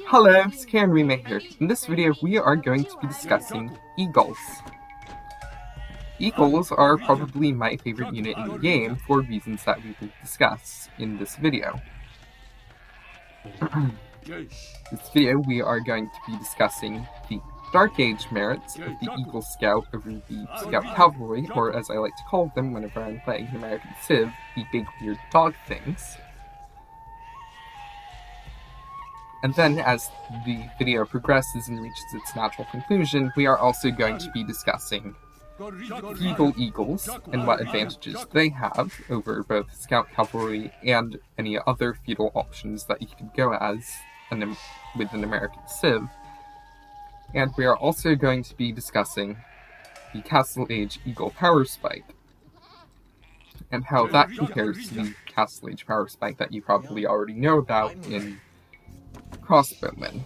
Hello, Scan Remake here. In this video, we are going to be discussing eagles. Eagles are probably my favorite unit in the game for reasons that we will discuss in this video. In this video, we are going to be discussing the Dark Age merits of the Eagle Scout over the Scout Cavalry, or as I like to call them whenever I'm playing American Civ, the big weird dog things. And then, as the video progresses and reaches its natural conclusion, we are also going to be discussing feudal eagles and what advantages they have over both Scout Cavalry and any other feudal options that you could go as with an American Civ. And we are also going to be discussing the Castle Age Eagle Powerspike, and how that compares to the Castle Age Powerspike that you probably already know about in Crossbowmen.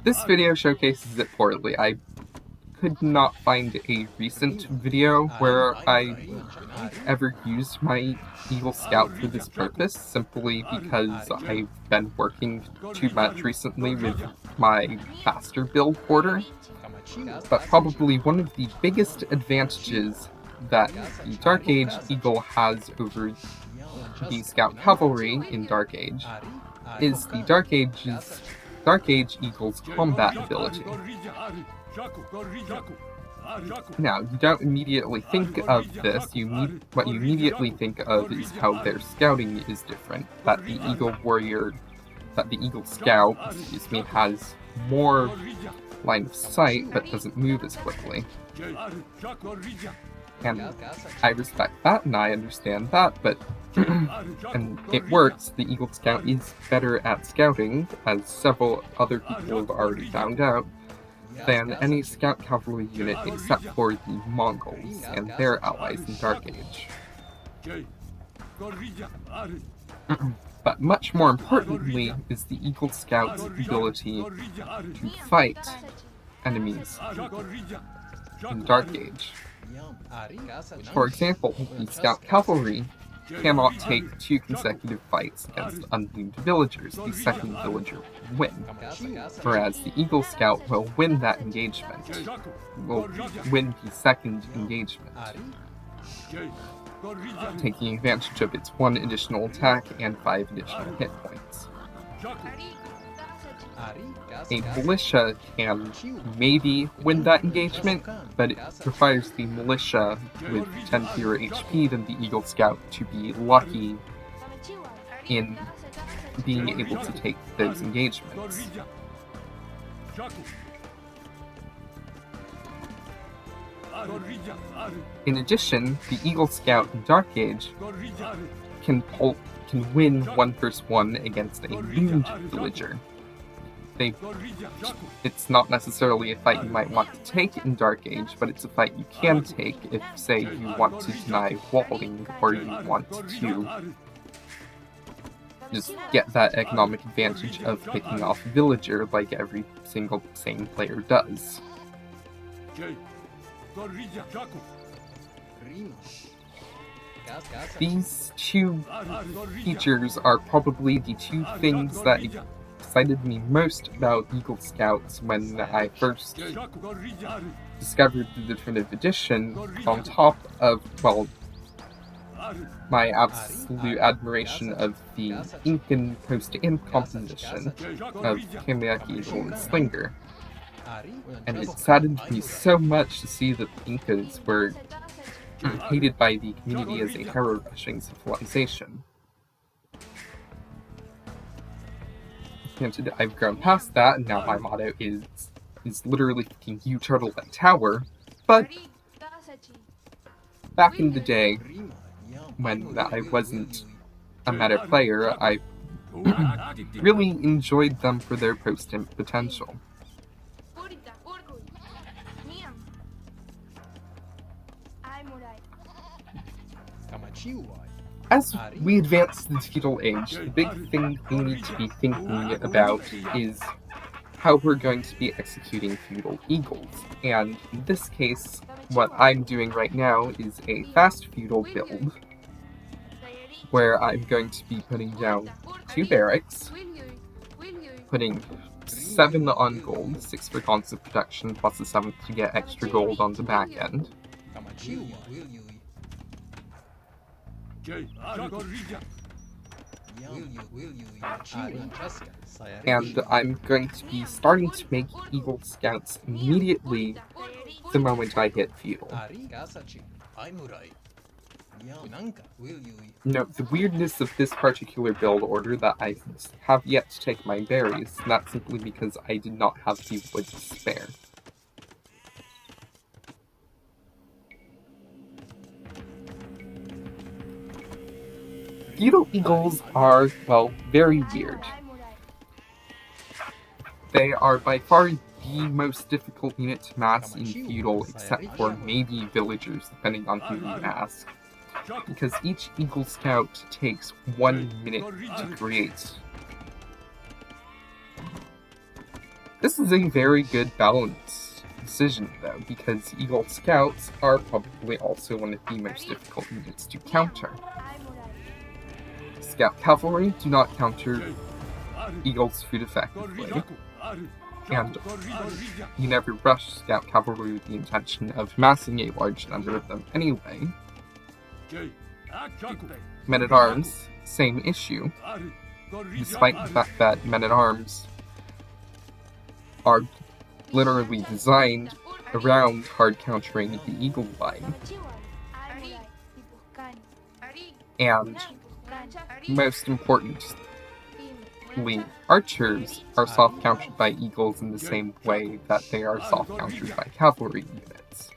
This video showcases it poorly. I could not find a recent video where I ever used my Eagle Scout for this purpose, simply because I've been working too much recently with my faster build order. But probably one of the biggest advantages that the Dark Age Eagle has over the Scout Cavalry in Dark Age is the Dark Age Eagle's combat ability. Now, you don't immediately think of this. What you immediately think of is how their scouting is different. That the Eagle Scout, has more line of sight but doesn't move as quickly. And I respect that, and I understand that, but and it works. The Eagle Scout is better at scouting, as several other people have already found out, than any Scout Cavalry unit except for the Mongols and their allies in Dark Age. But much more importantly is the Eagle Scout's ability to fight enemies in Dark Age. For example, the Scout Cavalry cannot take 2 consecutive fights against unnamed villagers. The second villager will win, whereas the Eagle Scout will win that engagement, will win the second engagement, taking advantage of its 1 additional attack and 5 additional hit points. A militia can maybe win that engagement, but it requires the militia with 10 fewer HP than the Eagle Scout to be lucky in being able to take those engagements. In addition, the Eagle Scout in Dark Age can win 1 vs 1 against a doomed villager. It's not necessarily a fight you might want to take in Dark Age, but it's a fight you can take if, say, you want to deny walling, or you want to just get that economic advantage of picking off a villager like every single sane player does. These 2 features are probably the 2 things that excited me most about Eagle Scouts when I first discovered the Definitive Edition, on top of, well, my absolute admiration of the Incan post-imp composition of Kamiaki Eagle and Slinger. And it saddened me so much to see that the Incas were hated by the community as a hero-rushing civilization. And I've grown past that, and now my motto is literally thinking "You turtle that tower." But back in the day, when I wasn't a meta player, I really enjoyed them for their post-imp potential. As we advance to the feudal age, the big thing we need to be thinking about is how we're going to be executing feudal eagles. And in this case, what I'm doing right now is a fast feudal build where I'm going to be putting down 2 barracks, putting 7 on gold, 6 for constant protection, plus a 7th to get extra gold on the back end. And I'm going to be starting to make Eagle Scouts immediately the moment I hit feudal. Note the weirdness of this particular build order that I have yet to take my berries, and that's simply because I did not have the wood to spare. Feudal Eagles are, well, very weird. They are by far the most difficult unit to mass in Feudal, except for maybe Villagers, depending on who you ask. Because each Eagle Scout takes 1 minute to create. This is a very good balanced decision, though, because Eagle Scouts are probably also one of the most difficult units to counter. Scout Cavalry do not counter Eagle's food effectively, and you never rush Scout Cavalry with the intention of massing a large number of them anyway. Men-at-Arms, same issue, despite the fact that Men-at-Arms are literally designed around hard countering the Eagle line. And most importantly, archers are soft-countered by eagles in the same way that they are soft-countered by cavalry units.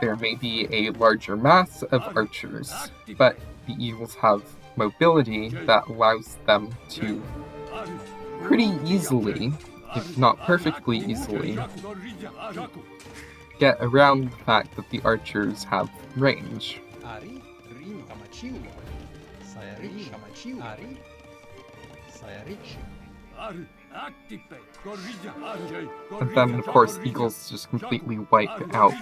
There may be a larger mass of archers, but the eagles have mobility that allows them to pretty easily, if not perfectly easily, get around the fact that the archers have range. And then, of course, eagles just completely wipe out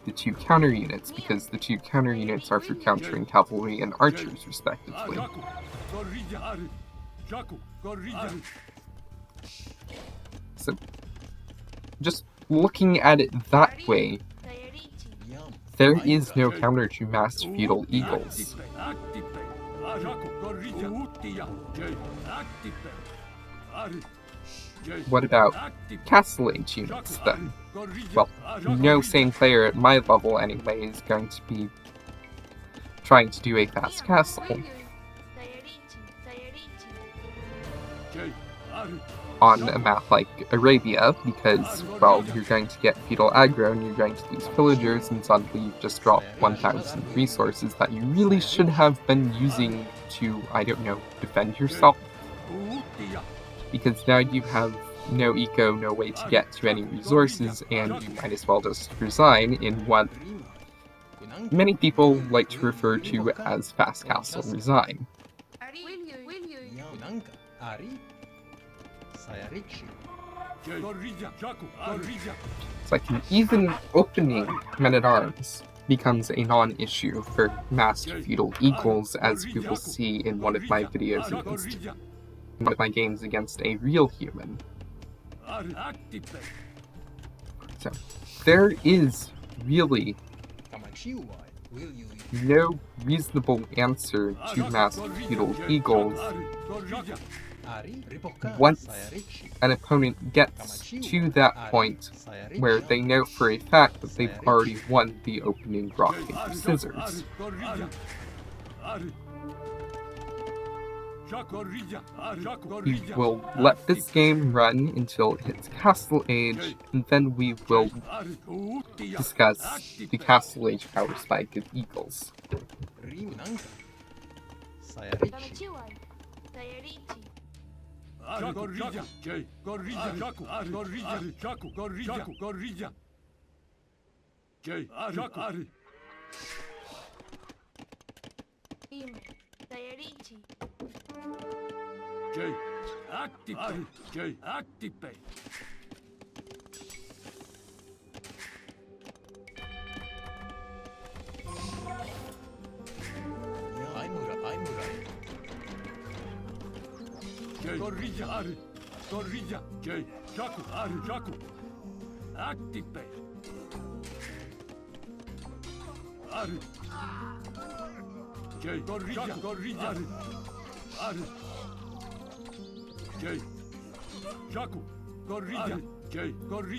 the 2 counter units, because the 2 counter units are for countering cavalry and archers, respectively. So, just looking at it that way, there is no counter to massed feudal eagles. What about castle age units then? Well, no sane player at my level anyway is going to be trying to do a fast castle on a map like Arabia, because, well, you're going to get feudal aggro and you're going to lose villagers, and suddenly you've just dropped 1,000 resources that you really should have been using to, I don't know, defend yourself. Because now you have no eco, no way to get to any resources, and you might as well just resign in what many people like to refer to as fast castle resign. It's like even opening Men-at-Arms becomes a non-issue for massed feudal eagles, as we will see in one of my videos against one of my games against a real human. So, there is really no reasonable answer to massed feudal eagles once an opponent gets to that point where they know for a fact that they've already won the opening rock, paper, scissors. We will let this game run until it hits Castle Age, and then we will discuss the Castle Age Powerspike of Eagles.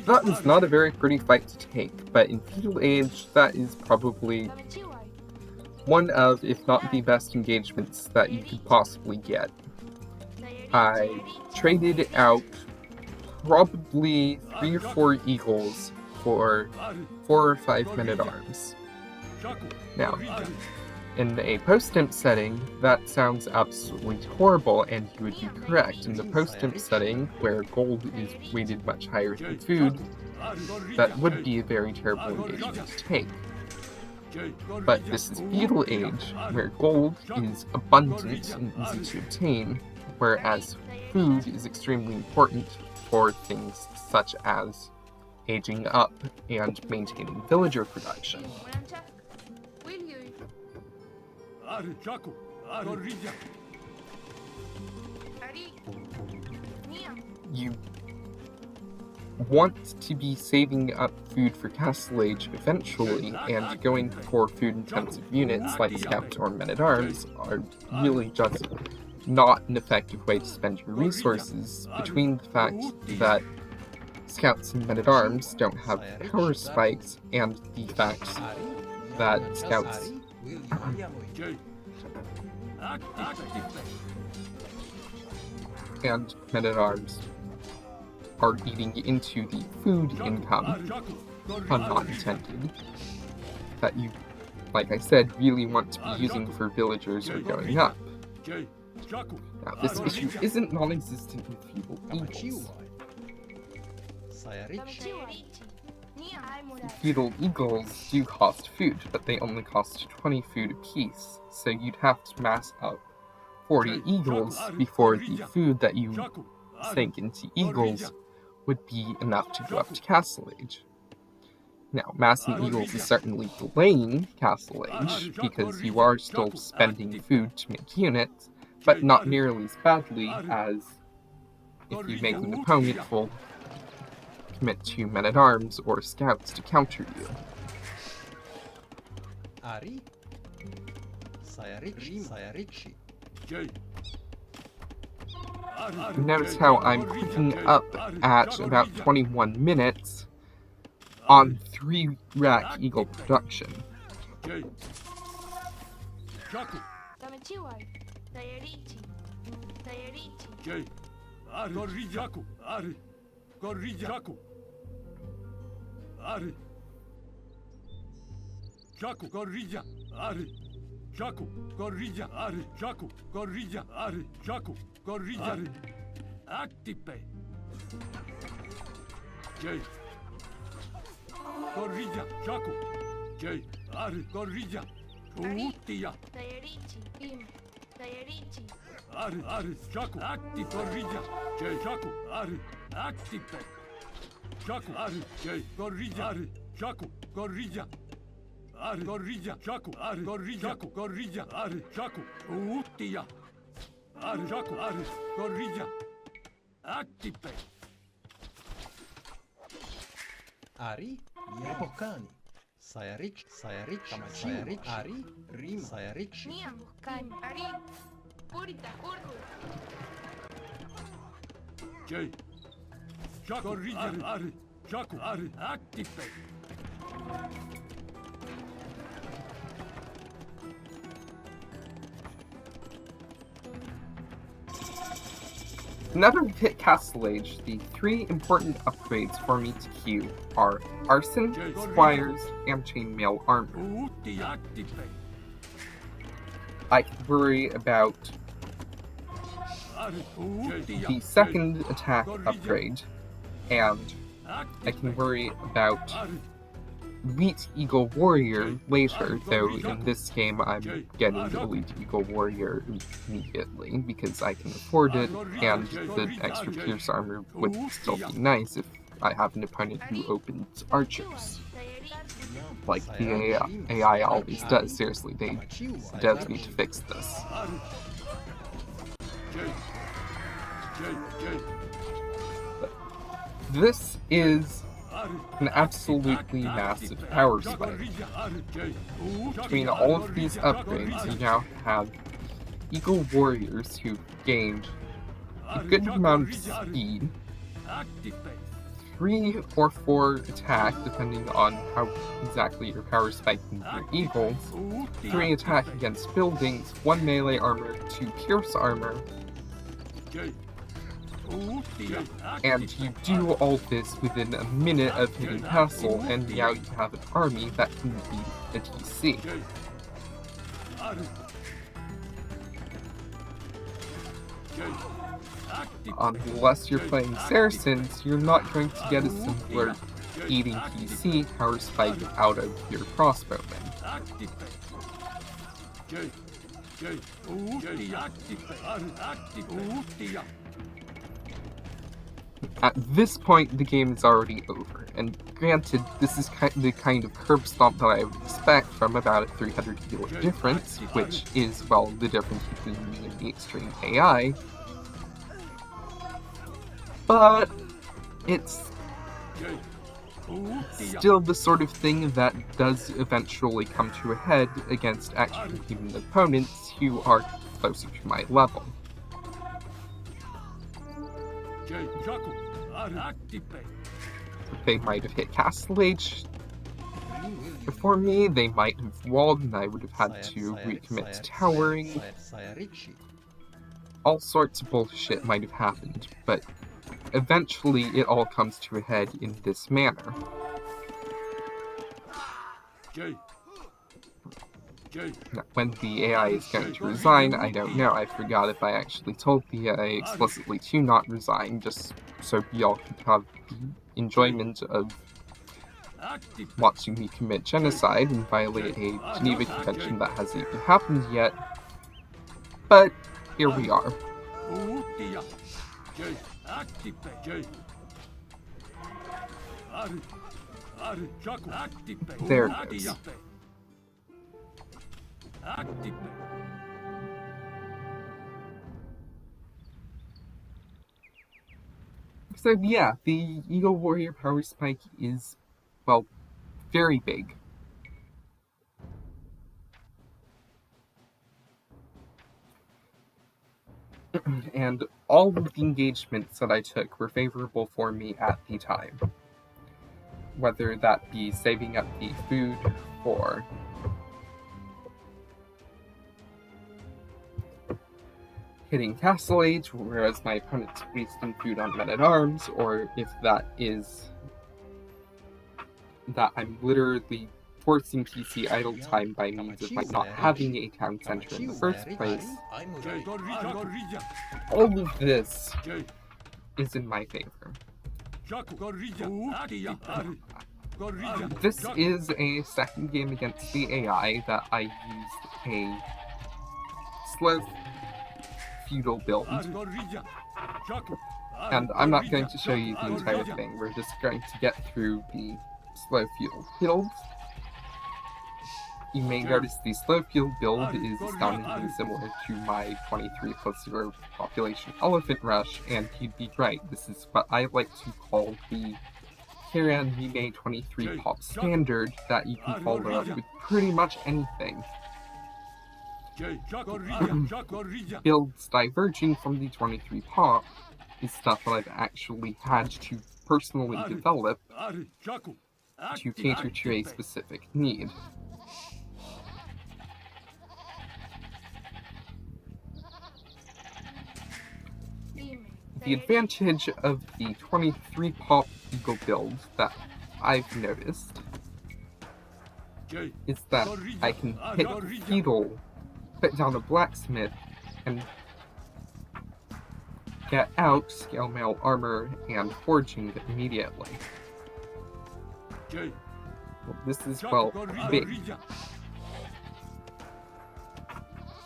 That is not a very pretty fight to take, but in Feudal Age, that is probably one of, if not the best engagements that you could possibly get. I traded out probably 3 or 4 eagles for 4 or 5 men-at-arms. Now, in a post-imp setting, that sounds absolutely horrible, and you would be correct. In the post-imp setting, where gold is weighted much higher than food, that would be a very terrible engagement to take. But this is Feudal Age, where gold is abundant and easy to obtain, whereas food is extremely important for things such as aging up and maintaining villager production. You want to be saving up food for Castle Age eventually, and going for food-intensive units like Scouts or Men-at-Arms are really just not an effective way to spend your resources, between the fact that Scouts and Men-at-Arms don't have power spikes, and the fact that Scouts and Men-at-Arms are eating into the food income, pun not intended, that you, like I said, really want to be using for villagers or going up. Now, this issue isn't non-existent with Feudal Eagles. Feudal Eagles do cost food, but they only cost 20 food apiece, so you'd have to mass up 40 eagles before the food that you sank into eagles would be enough to go up to Castle Age. Now, massing eagles is certainly delaying Castle Age, because you are still spending food to make units, but not nearly as badly as if you make an opponent full commit to men-at-arms or scouts to counter you. Notice how I'm picking up at about 21 minutes on 3 rack eagle production. Ari, Yabokani, Sayarich, Sayarich, Ari, Rim, Sayarich, Ari, Purita, Jay, Jaco, Ari, Jaco, Ari, activate. Now that we've hit Castle Age, the 3 important upgrades for me to queue are Arson, Squires, and Chainmail Armor. I can worry about the second attack upgrade, and I can worry about Elite Eagle Warrior later, though in this game I'm getting Elite Eagle Warrior immediately because I can afford it, and the extra Pierce Armor would still be nice if I have an opponent who opens archers. Like the AI always does. Seriously, they does need to fix this. This is an absolutely massive power spike. Between all of these upgrades, you now have Eagle Warriors who've gained a good amount of speed, 3 or 4 attack, depending on how exactly you're power spiking your Eagles, 3 attack against buildings, 1 melee armor, 2 pierce armor, and you do all this within a minute of hitting castle, and now you have an army that can beat a TC. Unless you're playing Saracens, you're not going to get a simpler eating PC power spike out of your crossbowmen. At this point, the game is already over, and granted, this is the kind of curb stomp that I would expect from about a 300 healer difference, which is, well, the difference between me and the extreme AI. But it's still the sort of thing that does eventually come to a head against actual human opponents who are closer to my level. They might have hit Castle Age before me, they might have walled and I would have had to recommit to towering. All sorts of bullshit might have happened, but eventually it all comes to a head in this manner. Now, when the AI is going to resign, I don't know. I forgot if I actually told the AI explicitly to not resign, just so y'all could have the enjoyment of watching me commit genocide and violate a Geneva Convention that hasn't even happened yet. But here we are. There it is. So yeah, the Eagle Warrior power spike is, well, very big. And all of the engagements that I took were favorable for me at the time. Whether that be saving up the food for hitting Castle Age, whereas my opponent's wasting food on men-at-arms, or if that is that I'm literally forcing PC idle time by means of my not having a town center in the first place. All of this is in my favor. This is a second game against the AI that I used a slow feudal build. And I'm not going to show you the entire thing, we're just going to get through the slow feudal build. You may notice the slow feudal build is astoundingly similar to my 23+0 population elephant rush, and you'd be right, this is what I like to call the Kiran Mime 23 pop standard that you can follow up with pretty much anything. Builds diverging from the 23 pop is stuff that I've actually had to personally develop to cater to a specific need. The advantage of the 23 pop Eagle build that I've noticed is that I can hit feudal, put down a blacksmith, and get out scale mail armor and forging immediately. Well, this is, well, big.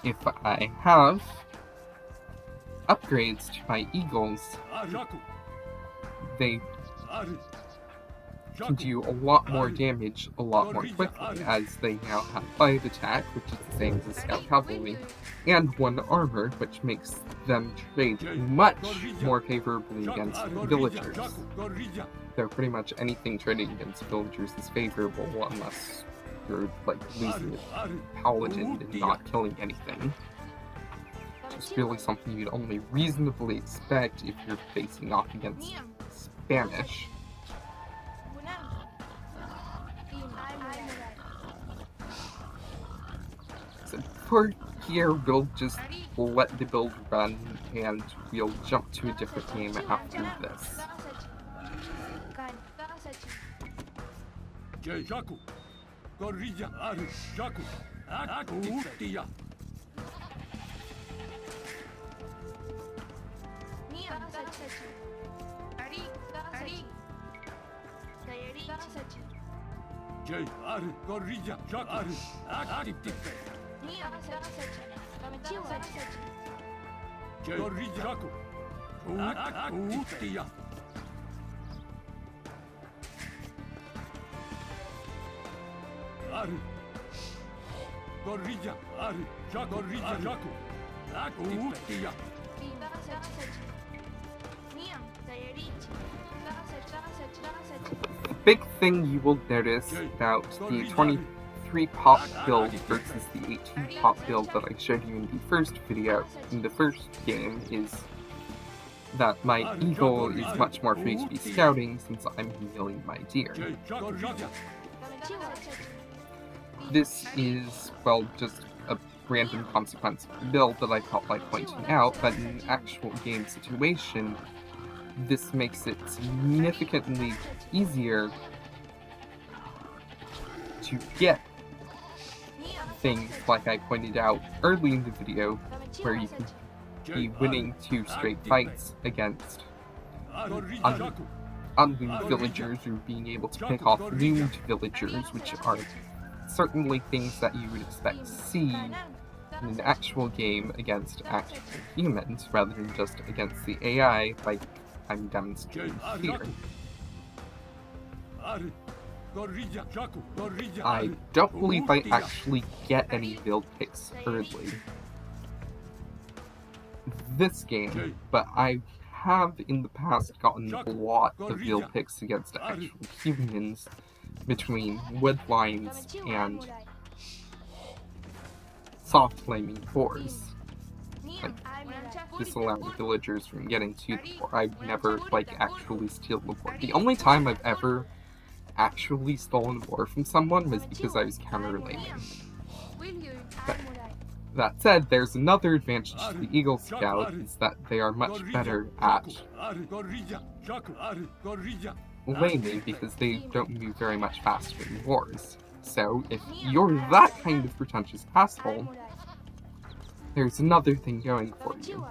If I have upgrades to my Eagles, they can do a lot more damage a lot more quickly, as they now have 5 attack, which is the same as the Scout Cavalry, and 1 armor, which makes them trade much more favorably against villagers. Though pretty much anything trading against villagers is favorable unless you're like losing a paladin and not killing anything. Which is really something you'd only reasonably expect if you're facing off against Spanish. So for here, we'll just let the build run and we'll jump to a different game after this. The big thing you will notice about the 23 pop build versus the 18 pop build that I showed you in the first video, in the first game, is that my eagle is much more free to be scouting since I'm healing my deer. This is, well, just a random consequence of the build that I felt like pointing out, but in an actual game situation, this makes it significantly easier to get things like I pointed out early in the video, where you can be winning 2 straight fights against unloomed villagers, or being able to pick off loomed villagers, which are certainly things that you would expect to see in an actual game against actual humans, rather than just against the AI like I'm demonstrating here. I don't believe I actually get any build picks early this game, but I have in the past gotten a lot of build picks against actual humans between woodlines and soft flaming boars. Like, disallowing villagers from getting to the boar. I've never, actually steal the boar. The only time I've ever actually stolen a boar from someone was because I was counter-laning. But that said, there's another advantage to the Eagle Scout, is that they are much better at laming because they don't move very much faster than boars. So, if you're that kind of pretentious asshole, there's another thing going for you.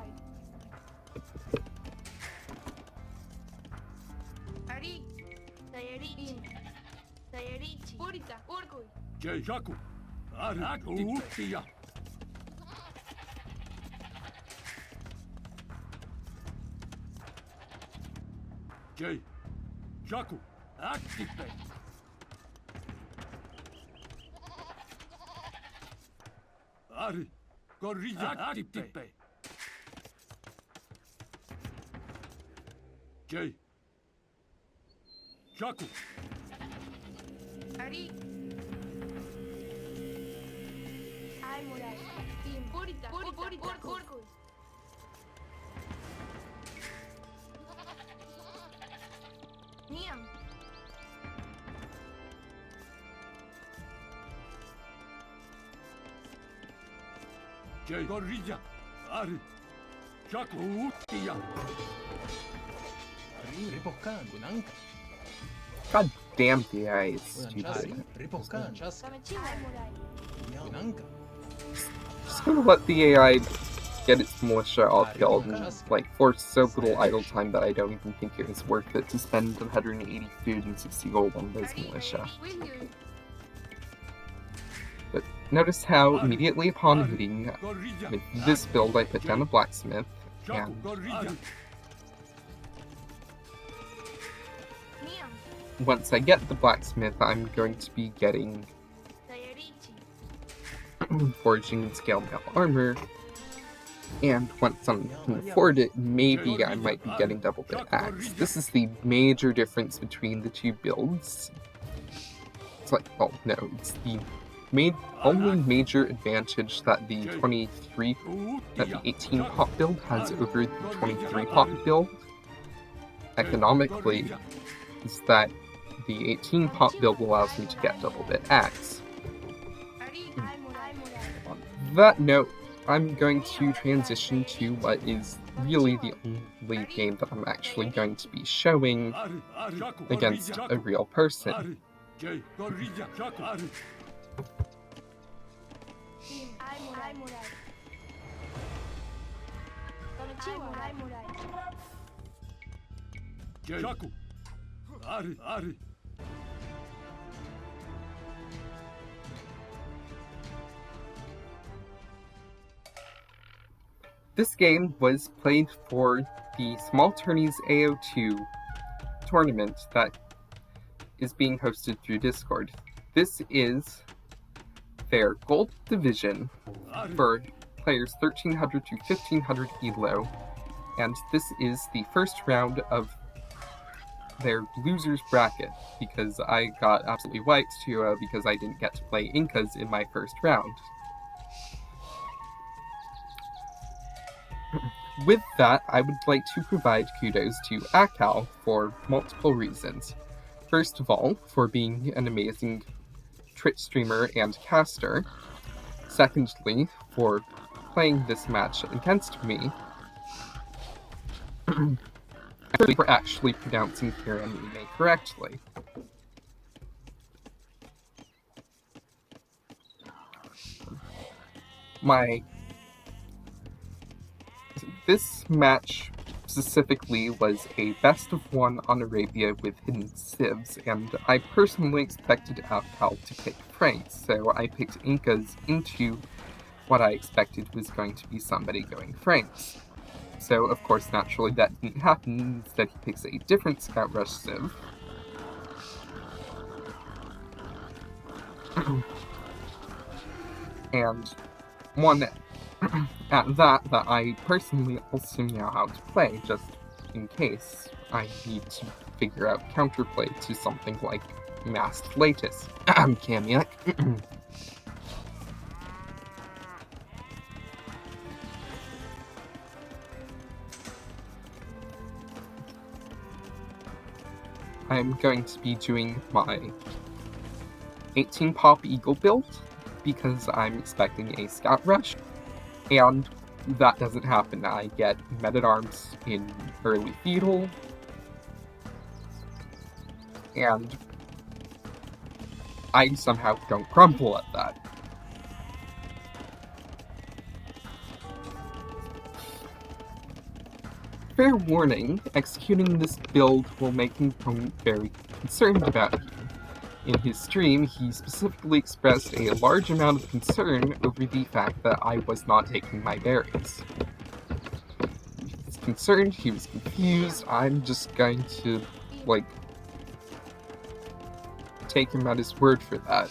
God damn, the AI is stupid. Just gonna let the AI get its militia all killed and force so little idle time that I don't even think it was worth it to spend 180 food and 60 gold on those militia. But notice how immediately upon hitting with this build I put down a blacksmith, and once I get the blacksmith, I'm going to be getting forging and scale mail armor. And once I can afford it, maybe I might be getting double bit axe. This is the major difference between the two builds. It's like, well, no, it's the only major advantage that the 18 pop build has over the 23 pop build, economically, is that the 18 pop build allows me to get double bit axe. On that note, I'm going to transition to what is really the only game that I'm actually going to be showing against a real person. This game was played for the Small Tourneys AO2 tournament that is being hosted through Discord. This is their gold division for players 1300 to 1500 elo, and this is the first round of their losers bracket, because I got absolutely wiped because I didn't get to play Incas in my first round. With that, I would like to provide kudos to Akal for multiple reasons. First of all, for being an amazing Twitch streamer and caster. Secondly, for playing this match against me. Thirdly, for actually pronouncing Kiramine correctly. This match specifically was a best of one on Arabia with hidden civs, and I personally expected Akal to pick Franks, so I picked Incas into what I expected was going to be somebody going Franks. So, of course, naturally that didn't happen. Instead, he picks a different Scout Rush civ. And one at that I personally also know how to play, just in case I need to figure out counterplay to something like Masked Latus. Kamiak. I'm going to be doing my 18 pop eagle build because I'm expecting a Scout Rush, and that doesn't happen. I get Men-at-Arms in early feudal, and I somehow don't crumble at that. Fair warning, executing this build will make an opponent very concerned about you. In his stream, he specifically expressed a large amount of concern over the fact that I was not taking my berries. He was concerned, he was confused. I'm just going to, take him at his word for that.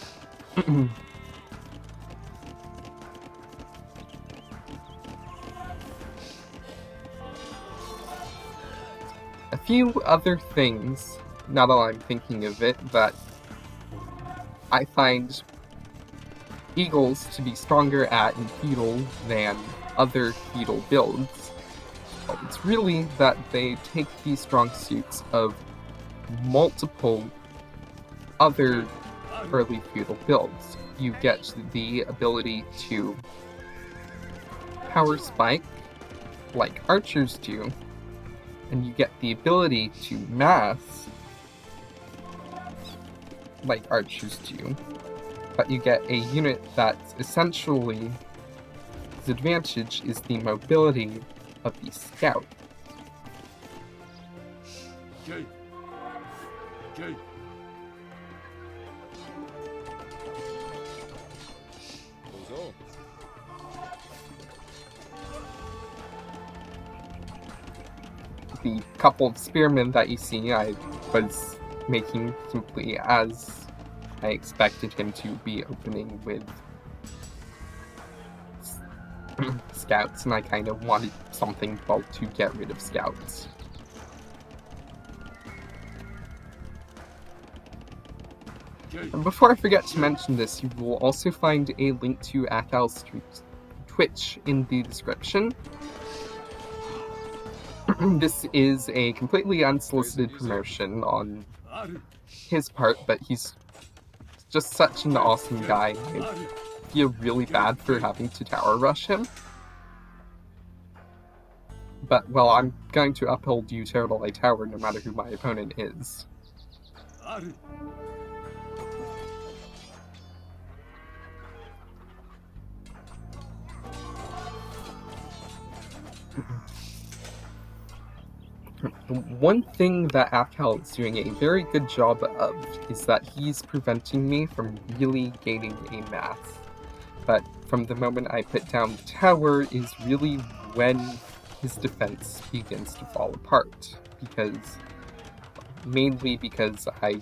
A few other things, now that I'm thinking of it, that I find Eagles to be stronger at in feudal than other feudal builds. It's really that they take these strong suits of multiple other early feudal builds. You get the ability to Powerspike, like archers do, and you get the ability to mass, like archers do, but you get a unit that's essentially, its advantage is the mobility of the scout. The couple of spearmen that you see, I was making simply as I expected him to be opening with scouts, and I kind of wanted something bulk to get rid of scouts. And before I forget to mention this, you will also find a link to Akal's Twitch in the description. This is a completely unsolicited promotion on his part, but he's just such an awesome guy. I feel really bad for having to tower rush him. But, well, I'm going to uphold you Turtle I Tower no matter who my opponent is. One thing that Akal is doing a very good job of is that he's preventing me from really gaining a mass. But from the moment I put down the tower is really when his defense begins to fall apart. Mainly because I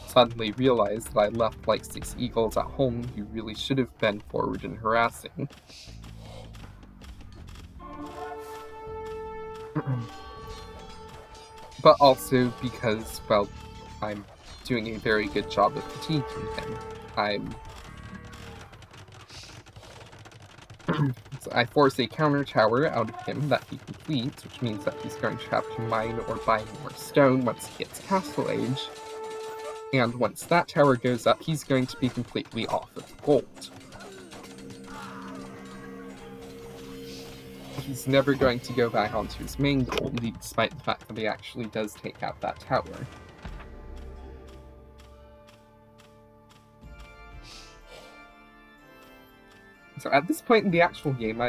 suddenly realized that I left like 6 eagles at home who really should have been forward and harassing. But also because, well, I'm doing a very good job of fatiguing him. So I force a counter tower out of him that he completes, which means that he's going to have to mine or buy more stone once he hits Castle Age. And once that tower goes up, he's going to be completely off of gold. He's never going to go back onto his main gold, despite the fact that he actually does take out that tower. So at this point in the actual game,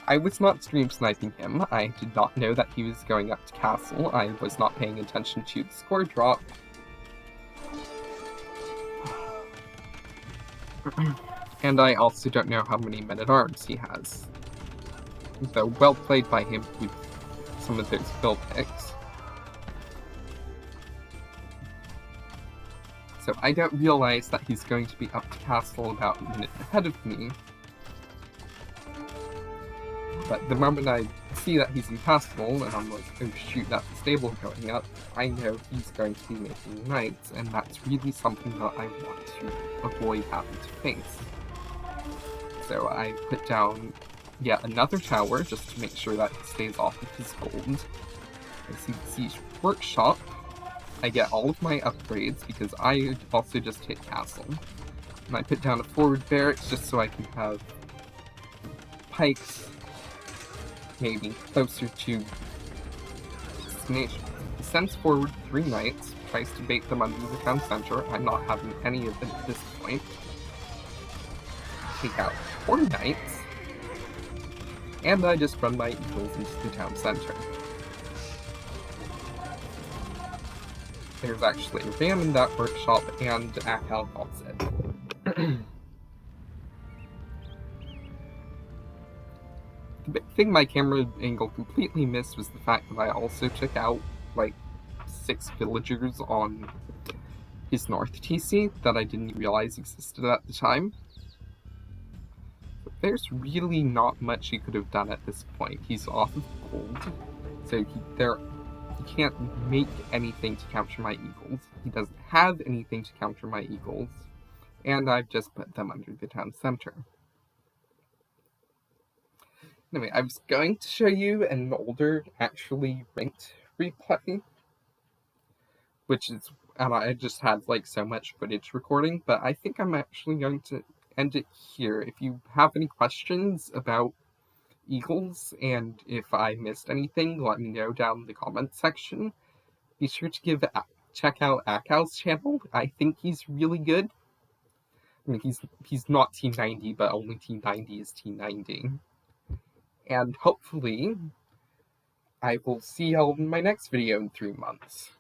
I was not stream sniping him. I did not know that he was going up to castle. I was not paying attention to the score drop. And I also don't know how many men-at-arms he has. Though well played by him with some of those fill picks. So I don't realize that he's going to be up to castle about a minute ahead of me. But the moment I see that he's in castle, and I'm like, oh shoot, that's the stable going up, I know he's going to be making knights, and that's really something that I want to avoid having to face. So I put down yet another tower, just to make sure that he stays off of his gold. I see the siege workshop. I get all of my upgrades, because I also just hit castle. And I put down a forward barracks, just so I can have pikes maybe closer to destination. He sends forward 3 knights, tries to bait them under the town center. I'm not having any of it at this point. Take out 4 knights. And I just run my eagles into the town center. There's actually a ram in that workshop, and Akal calls it. The big thing my camera angle completely missed was the fact that I also took out, like, 6 villagers on his north TC that I didn't realize existed at the time. But there's really not much he could have done at this point. He's off of gold, so he can't make anything to counter my eagles. He doesn't have anything to counter my eagles, and I've just put them under the town center. Anyway, I was going to show you an older, actually ranked replay, and I just had like so much footage recording, but I think I'm actually going to end it here. If you have any questions about eagles, and if I missed anything, let me know down in the comments section. Be sure to check out Akal's channel. I think he's really good. I mean, he's not T90, but only T90 is T90. And hopefully, I will see y'all in my next video in 3 months.